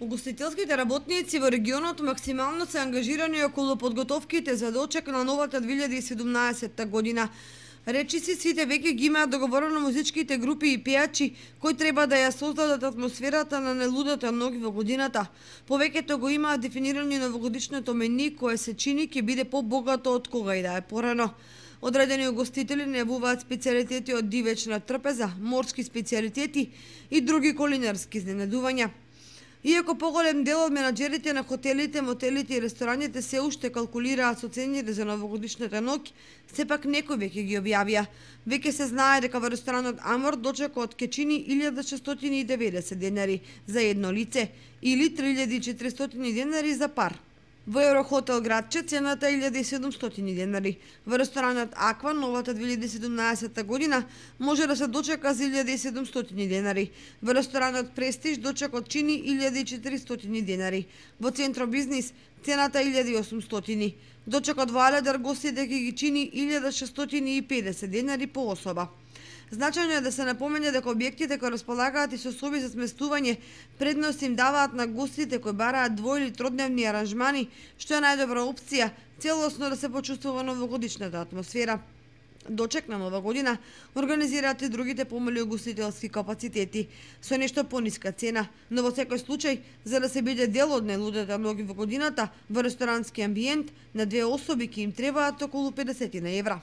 Угостителските работници во регионот максимално се ангажирани околу подготовките за дочек на новата 2017 година. Речиси сите веќе ги имаат договорено музичките групи и пејачи кои треба да ја создадат атмосферата на нелудата ноги во годината. Повеќето го имаат дефинирано новогодишното мени кое се чини ќе биде побогато од кога и да е порано. Одредени угостители најавуваат специјалитети од дивечна трпеза, морски специјалитети и други кулинарски изненадувања. Иако поголем дел од менаџерите на хотелите, мотелите и рестораните се уште калкулираат со цените за новогодишната ноќ, сепак некои веќе ги објавија. Веќе се знае дека во ресторанот Амор дочекот ќе чини 1690 денари за едно лице или 3400 денари за пар. Во Еврохотел Градче цената е 1700 денари. Во ресторанот Аква новата 2017 година може да се дочека за 1700 денари. Во ресторанот Престиж дочекот чини 1400 денари. Во Центро Бизнис цената е 1800. Дочекот во Аледар гостите ќе ги чини 1650 денари по особа. Значајно е да се напомене дека објектите кои располагаат и со соби за сместување предност им даваат на гостите кои бараат двој или тродневни аранжмани, што е најдобра опција целосно да се почувствува новогодишната атмосфера. Дочек на нова година организираат и другите помали угостителски капацитети со нешто пониска цена, но во секој случај за да се биде дел од нелудата ноги во годината во ресторански амбиент на две особи ќе им требаат околу 50 евра.